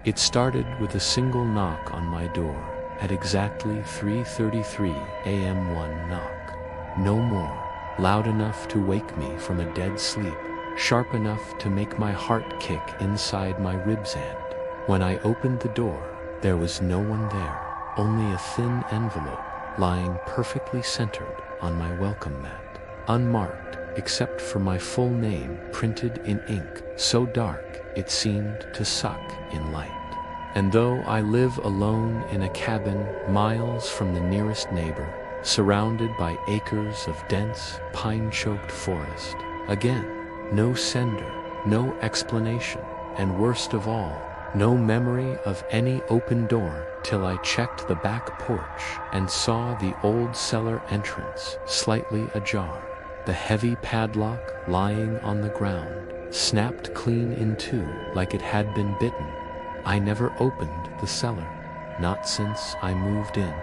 It started with a single knock on my door at exactly 3:33 a.m. One knock. No more. Loud enough to wake me from a dead sleep, sharp enough to make my heart kick inside my ribs, and when I opened the door, there was no one there, only a thin envelope lying perfectly centered on my welcome mat, unmarked except for my full name printed in ink so dark it seemed to suck in light. And though I live alone in a cabin miles from the nearest neighbor, surrounded by acres of dense, pine-choked forest, again, no sender, no explanation, and worst of all, no memory of any open door till I checked the back porch and saw the old cellar entrance slightly ajar. The heavy padlock lying on the ground, snapped clean in two like it had been bitten. I never opened the cellar, not since I moved in.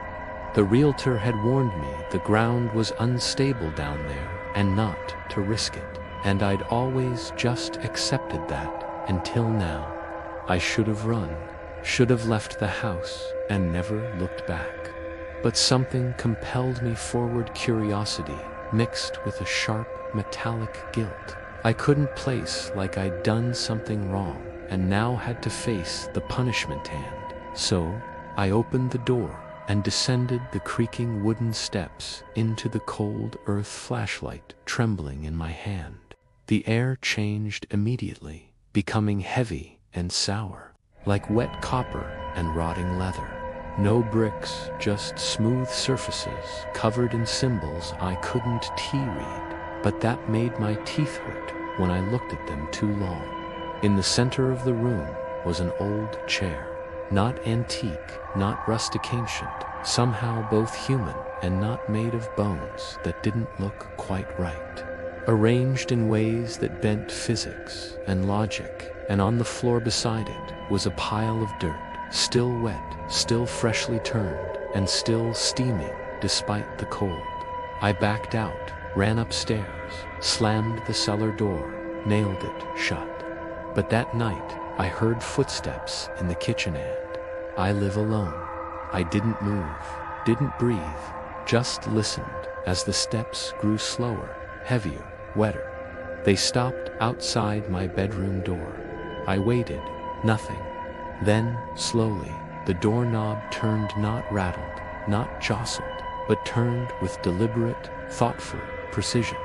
The realtor had warned me the ground was unstable down there and not to risk it, and I'd always just accepted that until now. I should have run, should have left the house and never looked back. But something compelled me forward, curiosity mixed with a sharp, metallic guilt. I couldn't place like I'd done something wrong and now had to face the punishment, and so I opened the door and descended the creaking wooden steps into the cold earth, flashlight trembling in my hand. The air changed immediately, becoming heavy and sour, like wet copper and rotting leather. No bricks, just smooth surfaces covered in symbols I couldn't read, but that made my teeth hurt when I looked at them too long. In the center of the room was an old chair, not antique, not rustic ancient, somehow both human and not made of bones that didn't look quite right. Arranged in ways that bent physics and logic, and on the floor beside it was a pile of dirt, still wet, still freshly turned, and still steaming despite the cold. I backed out, ran upstairs, slammed the cellar door, nailed it shut. But that night, I heard footsteps in the kitchen, and I live alone. I didn't move, didn't breathe, just listened as the steps grew slower, heavier, wetter. They stopped outside my bedroom door. I waited, nothing. Then, slowly, the doorknob turned, not rattled, not jostled, but turned with deliberate, thoughtful precision.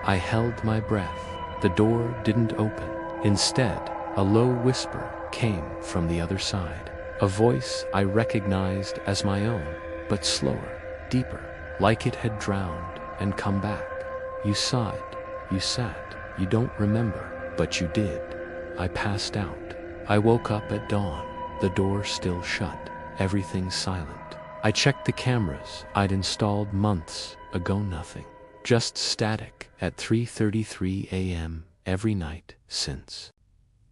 I held my breath. The door didn't open. Instead, a low whisper came from the other side, a voice I recognized as my own, but slower, deeper, like it had drowned and come back. You sighed, you sat, you don't remember, but you did. I passed out. I woke up at dawn, the door still shut, everything silent. I checked the cameras I'd installed months ago, nothing. Just static at 3:33 a.m. every night since.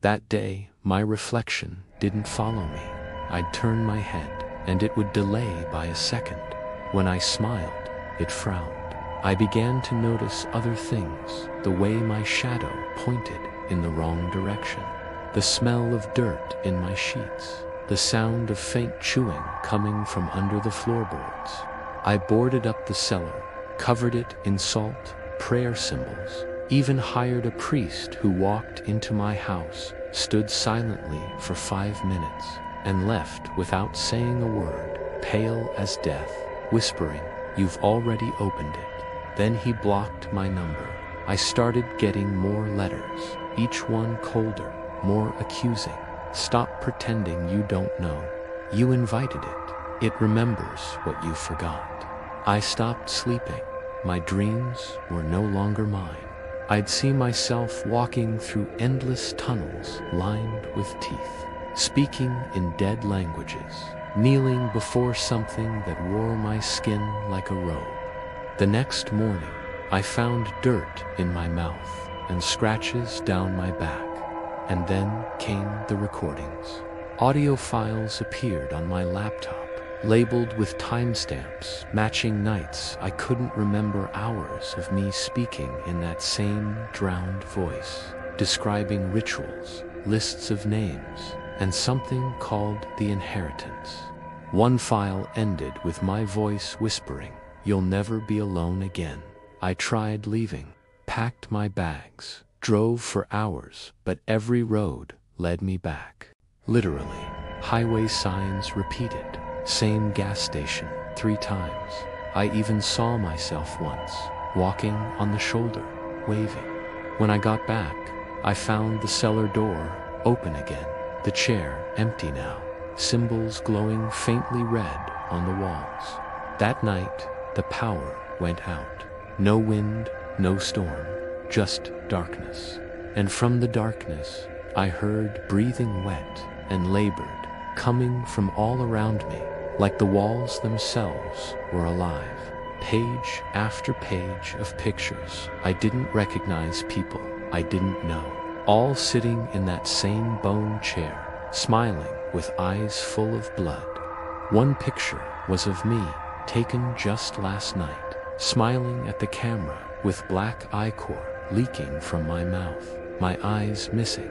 That day, my reflection didn't follow me. I'd turn my head, and it would delay by a second. When I smiled, it frowned. I began to notice other things, the way my shadow pointed in the wrong direction, the smell of dirt in my sheets, the sound of faint chewing coming from under the floorboards. I boarded up the cellar, covered it in salt, prayer symbols, even hired a priest who walked into my house, stood silently for 5 minutes, and left without saying a word, pale as death, whispering, "You've already opened it." Then he blocked my number. I started getting more letters, each one colder, more accusing. "Stop pretending you don't know. You invited it. It remembers what you forgot." I stopped sleeping. My dreams were no longer mine. I'd see myself walking through endless tunnels lined with teeth, speaking in dead languages, kneeling before something that wore my skin like a robe. The next morning, I found dirt in my mouth and scratches down my back. And then came the recordings. Audio files appeared on my laptop, labeled with timestamps matching nights I couldn't remember, hours of me speaking in that same drowned voice, describing rituals, lists of names, and something called the inheritance. One file ended with my voice whispering, "You'll never be alone again." I tried leaving, packed my bags, drove for hours, but every road led me back. Literally, highway signs repeated, same gas station 3 times. I even saw myself once, walking on the shoulder, waving. When I got back, I found the cellar door open again, the chair empty now, symbols glowing faintly red on the walls. That night, the power went out. No wind, no storm, just darkness. And from the darkness, I heard breathing wet and labored, coming from all around me, like the walls themselves were alive. Page after page of pictures. I didn't recognize people I didn't know, all sitting in that same bone chair, smiling with eyes full of blood. One picture was of me, taken just last night, smiling at the camera with black ichor leaking from my mouth, my eyes missing.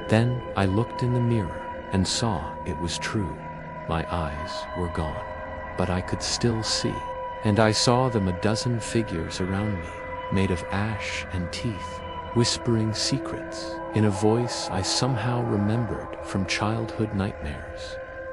Then I looked in the mirror and saw it was true. My eyes were gone, but I could still see. And I saw them a dozen figures around me, made of ash and teeth, whispering secrets in a voice I somehow remembered from childhood nightmares.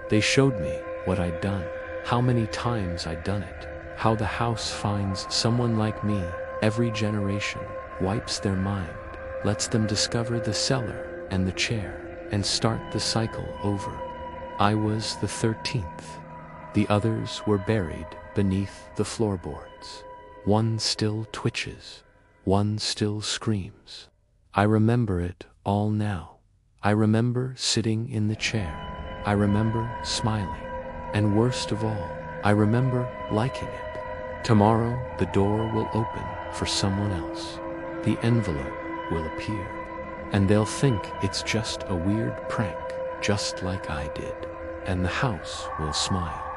They showed me what I'd done, how many times I'd done it, how the house finds someone like me every generation, wipes their mind, lets them discover the cellar and the chair, and start the cycle over. I was the 13th. The others were buried beneath the floorboards. One still twitches, one still screams. I remember it all now. I remember sitting in the chair. I remember smiling. And worst of all, I remember liking it. Tomorrow, the door will open for someone else. The envelope will appear. And they'll think it's just a weird prank, just like I did. And the house will smile.